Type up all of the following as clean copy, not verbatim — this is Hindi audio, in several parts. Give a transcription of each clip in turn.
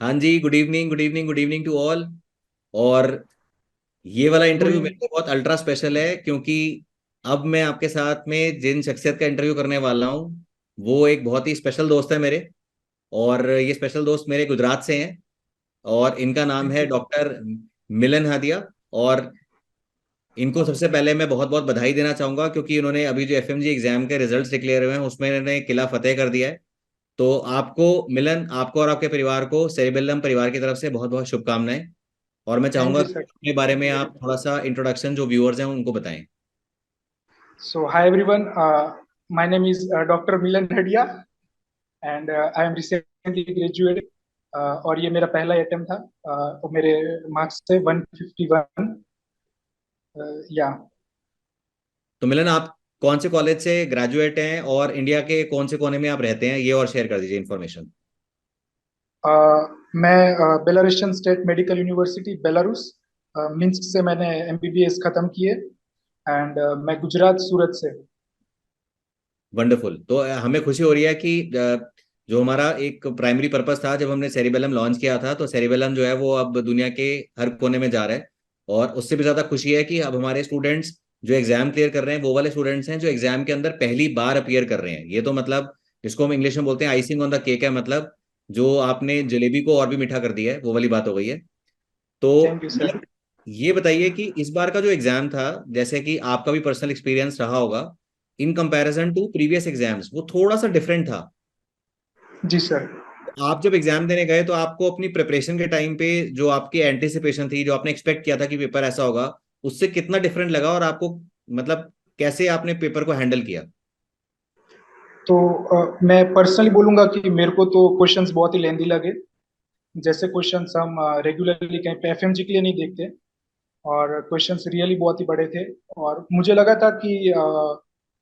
हाँ जी, good evening, good evening, good evening to all. और ये वाला गुड इंटरव्यू मेरे इवनिंग। लिए बहुत अल्ट्रा स्पेशल है, क्योंकि अब मैं आपके साथ में जिन शख्सियत का इंटरव्यू करने वाला हूँ वो एक बहुत ही स्पेशल दोस्त है मेरे। और ये स्पेशल दोस्त मेरे गुजरात से हैं। और इनका नाम थैंक है यू। डॉक्टर मिलन हादिया। और इनको सबसे पहले मैं बहुत बहुत बधाई देना चाहूंगा, क्योंकि इन्होंने अभी जो एफएमजी एग्जाम के रिजल्ट्स डिक्लेयर हुए हैं उसमें इन्होंने किला फतेह कर दिया है। तो आपको, मिलन, आपको और आपके परिवार को सेरिबेलम परिवार की तरफ से बहुत बहुत शुभकामनाएं। और मैं थैंक चाहूंगा यू कि सर। अपने बारे थैंक में यू वेरी आप मच। थोड़ा सा इंट्रोडक्शन जो व्यूअर्स हैं उनको बताएं। So hi everyone, my name is doctor Milan Hadiya and I am recently graduate. और ये मेरा पहला अटेम्प्ट था। और मेरे मार्क्स थे 151। या तो मिलन, आप कौन से कॉलेज से ग्रेजुएट हैं और इंडिया के कौन से कोने में आप रहते हैं, ये और शेयर कर दीजिए इन्फॉर्मेशन। मैं Belarusian state medical university Belarus Minsk से मैंने एमबीबीएस खत्म किए। एंड मैं गुजरात सूरत से। वंडरफुल। तो हमें खुशी हो रही है कि जो हमारा एक प्राइमरी पर्पस था जब हमने सेरिबेलम लॉन्च किया था, तो सेरिबेलम जो है वो अब दुनिया के हर कोने में जा रहा है। और उससे भी ज्यादा खुशी है कि अब हमारे स्टूडेंट्स जो एग्जाम क्लियर कर रहे हैं वो वाले स्टूडेंट्स हैं जो एग्जाम के अंदर पहली बार अपीयर कर रहे हैं। ये तो मतलब इसको हम इंग्लिश में बोलते हैं आइसिंग ऑन द केक है। मतलब जो आपने जलेबी को और भी मीठा कर दिया है, वो वाली बात हो गई है। तो थैंक यू सर। मतलब ये बताइए कि इस बार का जो एग्जाम था, जैसे कि आपका भी पर्सनल एक्सपीरियंस रहा होगा, in comparison to previous exams वो थोड़ा सा डिफरेंट था। जी सर। आप जब एग्जाम देने गए तो आपको अपनी प्रिपरेशन के टाइम पे जो आपकी एंटिसिपेशन थी, जो आपने एक्सपेक्ट किया था कि पेपर ऐसा होगा, उससे कितना डिफरेंट लगा? और आपको मतलब कैसे आपने पेपर को हैंडल किया? तो मैं पर्सनली बोलूंगा कि मेरे को तो क्वेश्चंस बहुत ही लेंदी लगे। जैसे क्वेश्चंस हम रेगुलरली कहीं पे एफएमजी के लिए नहीं देखते। और क्वेश्चंस रियली बहुत ही बड़े थे। और मुझे लगा था कि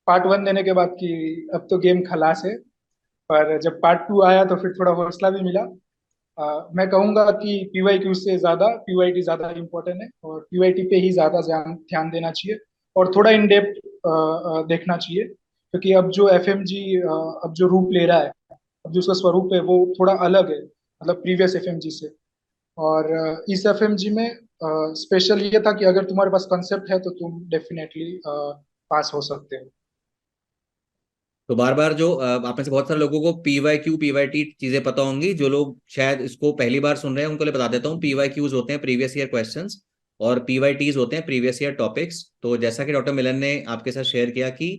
पार्ट वन देने के बाद कि अब तो गेम खलास है। पर जब पार्ट टू आया तो फिर थोड़ा हौसला भी मिला। मैं कहूंगा कि पीवाईक्यू से ज्यादा पीवाईटी ज्यादा इम्पोर्टेंट है और पीवाईटी पे ही ज्यादा ध्यान ध्यान देना चाहिए। और थोड़ा इन डेप्थ देखना चाहिए, क्योंकि अब जो एफएमजी अब जो रूप ले रहा है, अब जो उसका स्वरूप है वो थोड़ा अलग है, मतलब प्रीवियस एफएमजी से। और इस एफएमजी में स्पेशल ये था कि अगर तुम्हारे पास कंसेप्ट है तो तुम डेफिनेटली पास हो सकते हो। तो बार बार जो आप में से बहुत सारे लोगों को पीवाई टी चीजें पता होंगी। जो लोग शायद इसको पहली बार सुन रहे हैं उनको लिए बता देता हूँ। पीवाई क्यूज होते हैं प्रीवियस ईयर क्वेश्चंस, और पीवाई टीज होते हैं प्रीवियस ईयर टॉपिक्स। तो जैसा कि डॉक्टर मिलन ने आपके साथ शेयर किया कि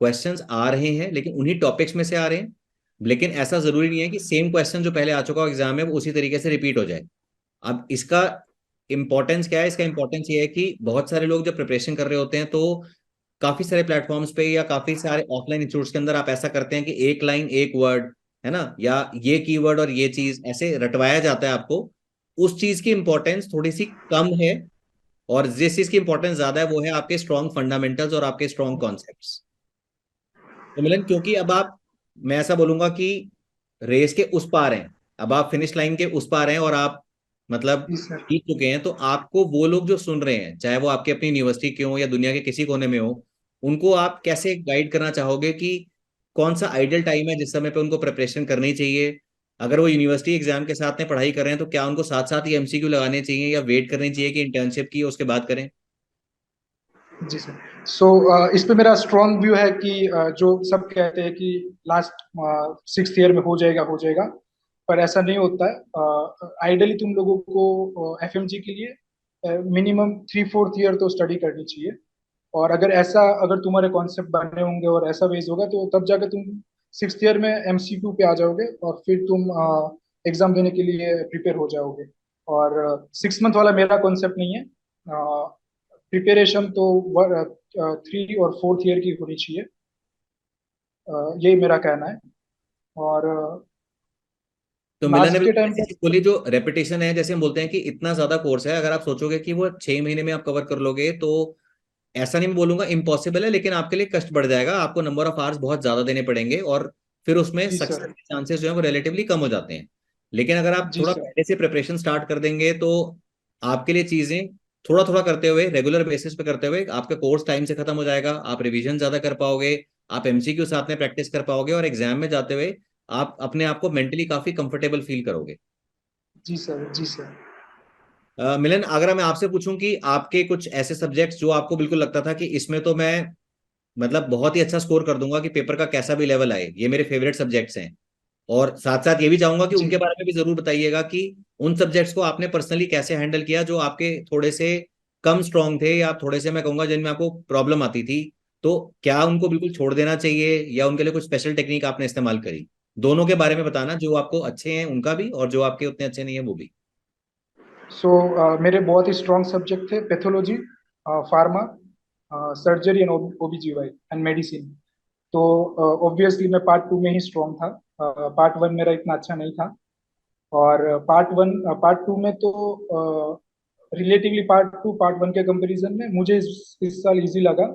क्वेश्चंस आ रहे हैं लेकिन उन्हीं टॉपिक्स में से आ रहे हैं। लेकिन ऐसा जरूरी नहीं है कि सेम क्वेश्चन जो पहले आ चुका हो एग्जाम में वो उसी तरीके से रिपीट हो जाए। अब इसका इम्पोर्टेंस क्या है? इसका इम्पोर्टेंस ये है कि बहुत सारे लोग जब प्रिपरेशन कर रहे होते हैं तो काफी सारे प्लेटफॉर्म्स पे या काफी सारे ऑफलाइन इंस्टीट्यूट्स के अंदर आप ऐसा करते हैं कि एक लाइन एक वर्ड, है ना, या ये कीवर्ड और ये चीज ऐसे रटवाया जाता है आपको। उस चीज की इंपॉर्टेंस थोड़ी सी कम है। और जिस चीज की इंपॉर्टेंस ज्यादा है वो है आपके स्ट्रॉन्ग फंडामेंटल्स और आपके स्ट्रॉन्ग कॉन्सेप्ट्स। तो मिलन, क्योंकि अब आप, मैं ऐसा बोलूंगा कि रेस के उस पार हैं, अब आप फिनिश लाइन के उस पार हैं और आप मतलब जी सर। जीत चुके हैं। तो आपको वो लोग जो सुन रहे हैं, चाहे वो आपके अपनी यूनिवर्सिटी के हो या दुनिया के किसी कोने में हो, उनको आप कैसे गाइड करना चाहोगे कि कौन सा आइडियल टाइम है जिस समय पे उनको प्रिपरेशन करनी चाहिए? अगर वो यूनिवर्सिटी एग्जाम के साथ में पढ़ाई कर रहे हैं तो क्या उनको साथ साथ ही एमसीक्यू लगाने चाहिए या वेट करनी चाहिए कि इंटर्नशिप की उसके बाद करें? जी सर। सो इस पे मेरा स्ट्रॉन्ग व्यू है कि जो सब कहते हैं कि लास्ट सिक्स ईयर में हो जाएगा हो जाएगा, पर ऐसा नहीं होता है। आइडियली तुम लोगों को एफएमजी के लिए मिनिमम थ्री फोर्थ ईयर तो स्टडी करनी चाहिए। और अगर तुम्हारे कॉन्सेप्ट बने होंगे और ऐसा बेस होगा तो तब जाकर तुम सिक्स ईयर में एमसीक्यू पे आ जाओगे और फिर तुम एग्जाम देने के लिए प्रिपेयर हो जाओगे। और 6 मंथ वाला मेरा कॉन्सेप्ट नहीं है। प्रिपरेशन तो थ्री और फोर्थ ईयर की होनी चाहिए। यही मेरा कहना है। और तो मिलन ने लास्ट के बिल्कुल टाइम ऐसी पर। चीज बोली जो रेपिटेशन है। जैसे हम बोलते हैं कि इतना ज्यादा कोर्स है, अगर आप सोचोगे कि वो 6 महीने में आप कवर कर लोगे तो ऐसा नहीं मैं बोलूंगा इम्पॉसिबल है, लेकिन आपके लिए कष्ट बढ़ जाएगा। आपको नंबर ऑफ आवर्स बहुत ज्यादा देने पड़ेंगे और फिर उसमें जी सक्सेस सर। के चांसेस जो है वो रिलेटिवली कम हो जाते हैं। लेकिन अगर आप जी थोड़ा सर। पहले से प्रिपरेशन स्टार्ट कर देंगे तो आपके लिए चीजें थोड़ा थोड़ा करते हुए, रेगुलर बेसिस पे करते हुए, आपका कोर्स टाइम से खत्म हो जाएगा। आप रिवीजन ज्यादा कर पाओगे, आप एमसीक्यू साथ में प्रैक्टिस कर पाओगे, और एग्जाम में जाते हुए आप अपने आप को मेंटली काफी कंफर्टेबल फील करोगे। जी सर, जी सर। मिलन, अगर मैं आपसे पूछूं कि आपके कुछ ऐसे सब्जेक्ट्स जो आपको बिल्कुल लगता था कि इसमें तो मैं मतलब बहुत ही अच्छा स्कोर कर दूंगा कि पेपर का कैसा भी लेवल आए, ये मेरे फेवरेट सब्जेक्ट्स हैं, और साथ साथ ये भी चाहूंगा कि जी उनके बारे में भी जरूर बताइएगा कि उन सब्जेक्ट्स को आपने पर्सनली कैसे हैंडल किया जो आपके थोड़े से कम स्ट्रांग थे, या थोड़े से मैं कहूंगा जिनमें आपको प्रॉब्लम आती थी, तो क्या उनको बिल्कुल छोड़ देना चाहिए या उनके लिए कुछ स्पेशल टेक्निक आपने इस्तेमाल करी? दोनों के बारे में बताना, जो आपको अच्छे हैं उनका भी और जो आपके उतने अच्छे नहीं है वो भी। सो मेरे बहुत ही स्ट्रॉन्ग सब्जेक्ट थे pathology, pharma, surgery and OBGY and medicine. तो ऑब्वियसली मैं पार्ट टू में ही स्ट्रॉन्ग था। पार्ट वन मेरा इतना अच्छा नहीं था। और पार्ट टू में तो रिलेटिवली पार्ट वन के कंपैरिजन में मुझे इस साल इजी लगा।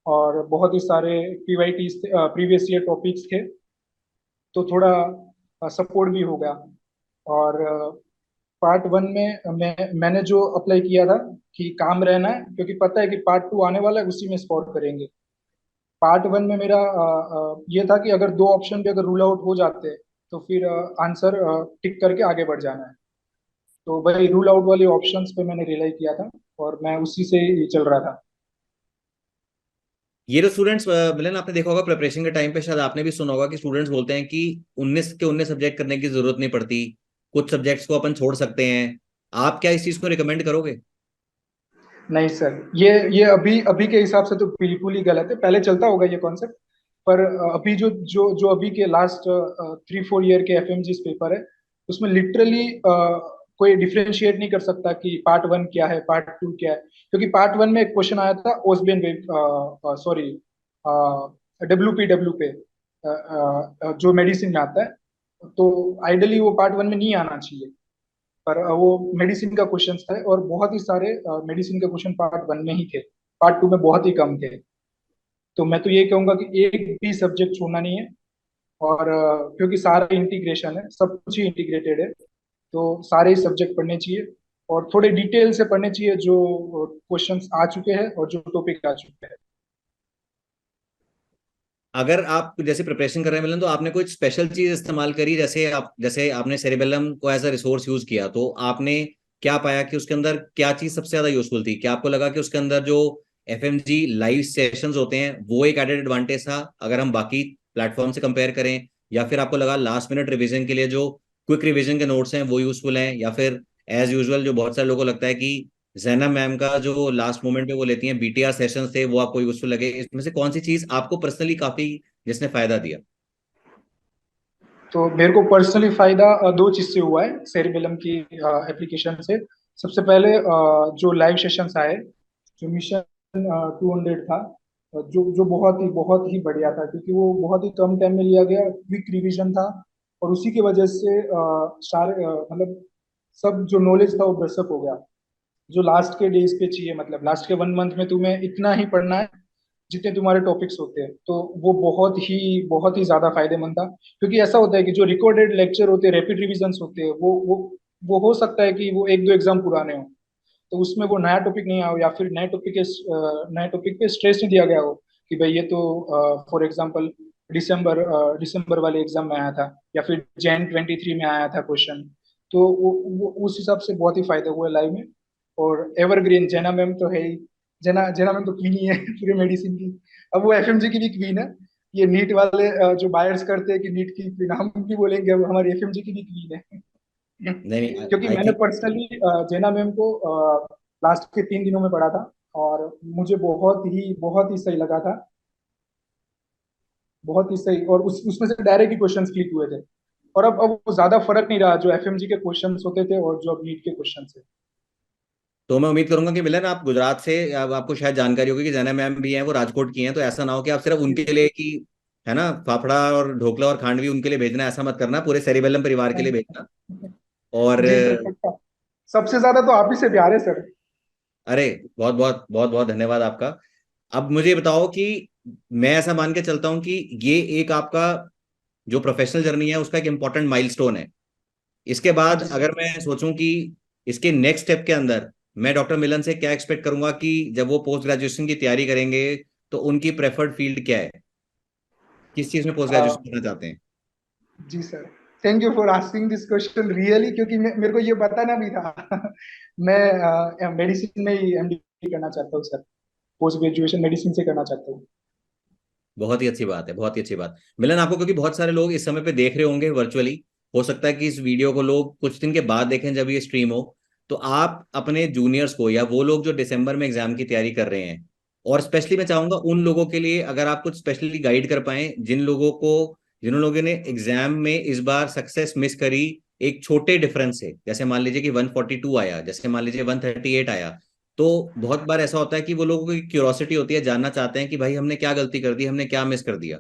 और बहुत ही सारे पीवाईटी प्रीवियस ईयर टॉपिक्स थे, तो थोड़ा सपोर्ट भी हो गया। और पार्ट वन में मैंने जो अप्लाई किया था कि काम रहना है, क्योंकि पता है कि पार्ट टू आने वाला है, उसी में स्कोर करेंगे। पार्ट वन में मेरा ये था कि अगर दो ऑप्शन भी अगर रूल आउट हो जाते तो फिर आंसर टिक करके आगे बढ़ जाना है। तो वही रूल आउट वाले ऑप्शंस पे मैंने रिलाई किया था, और मैं उसी से ही चल रहा था। ये जो स्टूडेंट्स, मिलन, आपने देखा होगा प्रिपरेशन के टाइम पे, शायद आपने भी सुना होगा कि स्टूडेंट्स बोलते हैं कि 19 के 19 सब्जेक्ट करने की जरूरत नहीं पड़ती, कुछ सब्जेक्ट्स को अपन छोड़ सकते हैं। आप क्या इस चीज को रिकमेंड करोगे? नहीं सर, ये अभी अभी के हिसाब से तो बिल्कुल ही गलत है। पहले चलता होगा ये कॉन्सेप्ट, पर अभी जो जो जो अभी के लास्ट 3-4 ईयर के एफएमजी पेपर है, उसमें लिटरली कोई डिफरेंशिएट नहीं कर सकता कि पार्ट वन क्या है, पार्ट टू क्या है। क्योंकि पार्ट वन में एक क्वेश्चन आया था ओसबेन वेव, सॉरी, डब्ल्यू पे, जो मेडिसिन में आता है। तो आइडली वो पार्ट वन में नहीं आना चाहिए, पर वो मेडिसिन का क्वेश्चन था, और बहुत ही सारे मेडिसिन के क्वेश्चन पार्ट वन में ही थे। पार्ट टू में बहुत ही कम थे। तो मैं तो ये कहूंगा कि एक भी सब्जेक्ट छोड़ना नहीं है। और क्योंकि सारा इंटीग्रेशन है, सब कुछ ही इंटीग्रेटेड है, तो सारे ही सब्जेक्ट पढ़ने चाहिए। और थोड़े डिटेल से पढ़ने चाहिए जो क्वेश्चंस आ चुके हैं और जो टॉपिक आ चुके हैं। अगर आप जैसे प्रिपरेशन कर रहे हैं मिलन, तो आपने कोई स्पेशल चीज इस्तेमाल करी? जैसे आपने सेरिबेलम को एज अ रिसोर्स यूज किया, तो आपने क्या पाया कि उसके अंदर क्या चीज सबसे ज्यादा यूजफुल थी? क्या आपको लगा कि उसके अंदर जो एफएमजी लाइव सेशंस होते हैं वो एक एडेड एडवांटेज था अगर हम बाकी प्लेटफॉर्म से कंपेयर करें, या फिर आपको लगा लास्ट मिनट रिवीजन के लिए जो क्विक रिवीजन के नोट्स हैं वो यूजफुल हैं, या फिर एज यूजुअल जो बहुत सारे लोगों को लगता है कि जैना मैम का जो लास्ट मोमेंट पे वो लेती हैं बीटीआर सेशंस थे वो आपको यूजफुल लगे? इसमें से कौन सी चीज आपको पर्सनली काफी जिसने फायदा दिया? तो मेरे को पर्सनली फायदा दो चीज से हुआ है सेरिबेलम की एप्लीकेशन से। सबसे पहले जो लाइव सेशंस आए, जो मिशन 200 था, जो जो बहुत ही बढ़िया था, क्योंकि वो बहुत ही कम टाइम में लिया गया, क्विक रिवीजन था। और उसी की वजह से सारे मतलब सब जो नॉलेज था वो ब्रसअप हो गया। जो लास्ट के डेज पे चाहिए, मतलब लास्ट के 1 मंथ में तुम्हें इतना ही पढ़ना है जितने तुम्हारे टॉपिक्स होते हैं, तो वो बहुत ही ज्यादा फायदेमंद था। क्योंकि ऐसा होता है कि जो रिकॉर्डेड लेक्चर होते हैं, रैपिड रिविजन्स होते हैं, वो हो सकता है कि वो एक दो एग्जाम पुराने हो, तो उसमें वो नया टॉपिक नहीं आओ, या फिर नए टॉपिक पे स्ट्रेस नहीं दिया गया हो कि भाई ये तो फॉर एग्जांपल दिसंबर वाले एग्जाम में आया था, या फिर Jan 23 में आया था क्वेश्चन। तो वो उस हिसाब से बहुत ही फायदा हुआ लाइव में। और एवरग्रीन जेना मैम तो है ही। जेना जेना मैम तो क्वीन ही है पूरे मेडिसिन की। अब वो एफएमजी की भी क्वीन है। ये नीट वाले जो बायर्स करते हैं कि नीट की क्वीन, हम भी बोलेंगे अब हमारी एफएमजी की भी क्वीन है। नहीं नहीं, क्योंकि आई मैंने थिंक पर्सनली जेना मैम को लास्ट के 3 दिनों में पढ़ा था, और मुझे बहुत ही सही लगा था। बहुत ही सही, और उसमें से डायरेक्ट ही क्वेश्चंस क्लिक हुए थे। और अब वो ज्यादा फर्क नहीं रहा जो एफएमजी के क्वेश्चंस होते थे और जो अब नीट के क्वेश्चन है। तो मैं उम्मीद करूंगा कि मिलन, आप गुजरात से, अब आपको शायद जानकारी होगी कि जैना मैम भी हैं वो राजकोट की हैं, तो ऐसा ना हो कि आप सिर्फ उनके लिए कि है ना फाफड़ा और ढोकला और खांडवी उनके लिए भेजना, ऐसा मत करना, पूरे सेरिबेलम परिवार के लिए भेजना। और जी सर, पक्का। सबसे ज्यादा तो आप ही से प्यार है सर। अरे बहुत बहुत बहुत बहुत धन्यवाद आपका। अब मुझे ये बताओ कि मैं ऐसा मान के चलता हूँ कि ये एक आपका जो प्रोफेशनल जर्नी है उसका एक इंपॉर्टेंट माइलस्टोन है। इसके बाद जी अगर सर। मैं सोचूं कि इसके नेक्स्ट स्टेप के अंदर मैं डॉक्टर मिलन से क्या एक्सपेक्ट करूंगा कि जब वो पोस्ट ग्रेजुएशन की तैयारी करेंगे, तो उनकी प्रेफर्ड फील्ड क्या है, किस चीज में पोस्ट अ, ग्रेजुएशन करना चाहते हैं? जी sir. Thank you for asking this question really, क्योंकि मेरे को ये बताना भी था। मैं मेडिसिन में ही एमडी करना चाहता हूँ सर। पोस्ट ग्रेजुएशन मेडिसिन से करना चाहता हूँ। बहुत ही अच्छी बात है, बहुत ही अच्छी बात। मिलन, आपको क्योंकि बहुत सारे लोग इस समय पे देख रहे होंगे वर्चुअली, हो सकता है कि इस वीडियो को लोग कुछ दिन के बाद देखें जब ये स्ट्रीम हो, तो आप अपने जूनियर्स को या वो लोग जो दिसंबर में एग्जाम की तैयारी कर रहे हैं, और स्पेशली मैं चाहूंगा उन लोगों के लिए अगर आप कुछ स्पेशली गाइड कर पाए जिन लोगों ने एग्जाम में इस बार सक्सेस मिस करी एक छोटे डिफरेंस से, जैसे मान लीजिए कि 142 आया, जैसे मान लीजिए 138 आया, तो बहुत बार ऐसा होता है कि वो लोगों की क्यूरोसिटी होती है, जानना चाहते हैं कि भाई हमने क्या गलती कर दी, हमने क्या मिस कर दिया।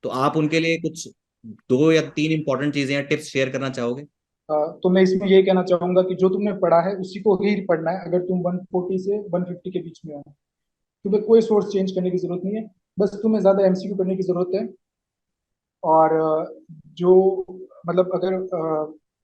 तो आप उनके लिए कुछ 2 या 3 इंपॉर्टेंट चीजें या टिप्स शेयर करना चाहोगे? तो मैं इसमें ये कहना चाहूंगा कि जो तुमने पढ़ा है उसी को ही पढ़ना है। अगर तुम 140 से 150 के बीच में हो, तुम्हें कोई सोर्स चेंज करने की जरूरत नहीं है। बस तुम्हें ज्यादा एमसीक्यू करने की जरूरत है। और जो मतलब अगर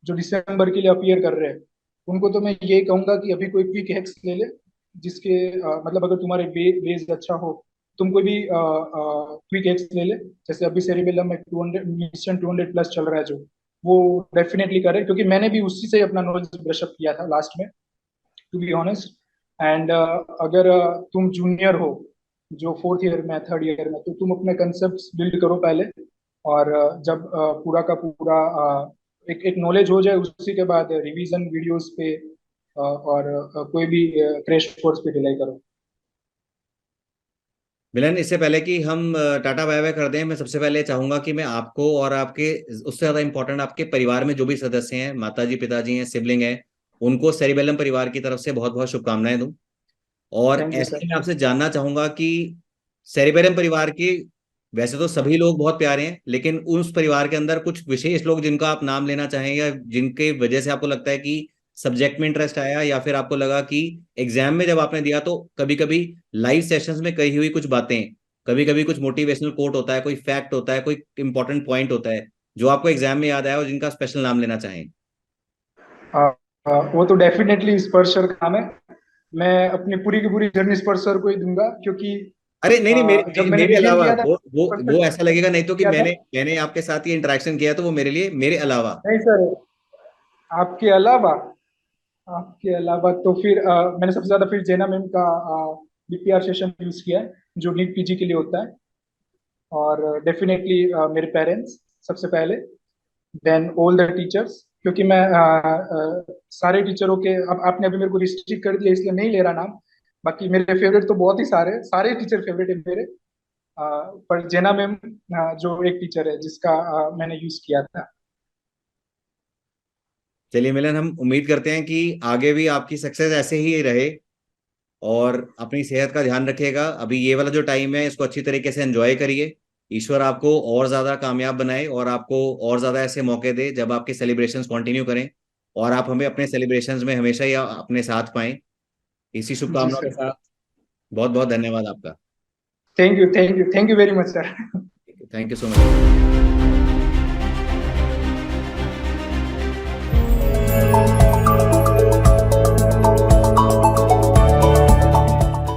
जो दिसंबर के लिए अपियर कर रहे हैं, उनको तो मैं ये कहूंगा कि अभी कोई क्विक हैक्स ले ले, जिसके मतलब अगर तुम्हारे बेस अच्छा हो, तुम कोई भी क्विक हैक्स ले ले। जैसे अभी सेरिबेलम में 200 मिशन 200 प्लस चल रहा है, जो वो डेफिनेटली करे, क्योंकि मैंने भी उसी से अपना नॉलेज ब्रशअप किया था लास्ट में, टू बी ऑनेस्ट। एंड अगर तुम जूनियर हो, जो फोर्थ ईयर में थर्ड ईयर में, तो तुम अपने कंसेप्ट बिल्ड करो पहले। और जब पूरा का पूरा एक एक नॉलेज हो जाए, उसी के बाद रिवीजन वीडियोस पे और कोई भी क्रैश कोर्स पे डिले करो। मिलन, इससे पहले कि हम टाटा बाय बाय कर दें, मैं सबसे पहले चाहूंगा कि मैं आपको और आपके, उससे ज्यादा इंपॉर्टेंट आपके परिवार में जो भी सदस्य हैं, माताजी पिताजी हैं, सिबलिंग हैं, उनको सेरिबेलम परिवार की तरफ से बहुत बहुत शुभकामनाएं दूं। और थैंक यू ऐसे सर। ही मैं आपसे जानना चाहूंगा कि सेरिबेरम परिवार के, वैसे तो सभी लोग बहुत प्यारे हैं, लेकिन उस परिवार के अंदर कुछ विशेष लोग जिनका आप नाम लेना चाहें, या जिनके वजह से आपको लगता है कि सब्जेक्ट में इंटरेस्ट आया, या फिर आपको लगा कि एग्जाम में जब आपने दिया तो कभी कभी लाइव सेशंस में कही हुई कुछ बातें, कभी कभी कुछ मोटिवेशनल कोट होता है, कोई फैक्ट होता है, कोई इंपॉर्टेंट पॉइंट होता है जो आपको एग्जाम में याद आया और जिनका स्पेशल नाम लेना चाहें? वो तो डेफिनेटली स्पर्श सर का नाम है। मैं अपनी पूरी की पूरी जर्नी स्पर्श सर को ही दूंगा, क्योंकि अरे नहीं नहीं, मेरे जब मेरे मैंने मेरे बिगिन अलावा किया था, वो ऐसा लगेगा नहीं तो कि क्या था। मैंने मैंने आपके साथ ये इंटरेक्शन किया, तो वो मेरे लिए मेरे अलावा। नहीं सर, आपके अलावा, आपके अलावा तो फिर मैंने सबसे ज्यादा फिर जैना मैम का बीपीआर सेशन यूज किया है, जो नीट पीजी के लिए होता है। और डेफिनेटली मेरे पेरेंट्स सबसे पहले, देन ऑल द टीचर्स। क्योंकि मैं सारे टीचरों के, अब आपने अभी मेरे को रिस्ट्रिक्ट कर दिया इसलिए नहीं ले रहा नाम। बाकी मेरे फेवरेट तो बहुत ही सारे सारे टीचर फेवरेट है मेरे। पर जेना मैम जो एक टीचर है जिसका मैंने यूज किया था। चलिए मिलन, हम उम्मीद करते हैं कि आगे भी आपकी सक्सेस ऐसे ही रहे, और अपनी सेहत का ध्यान रखिएगा। अभी ये वाला जो टाइम है इसको अच्छी तरीके से एंजॉय करिए। ईश्वर आपको और ज्यादा कामयाब बनाए और आपको और ज्यादा ऐसे मौके दे जब आपके सेलिब्रेशंस कंटिन्यू करें, और आप हमें अपने सेलिब्रेशंस में हमेशा ही अपने साथ पाएं। इसी जी शुभकामनाओं के सर। साथ बहुत बहुत धन्यवाद आपका। Thank you, thank you, thank you very much sir. Thank you so much.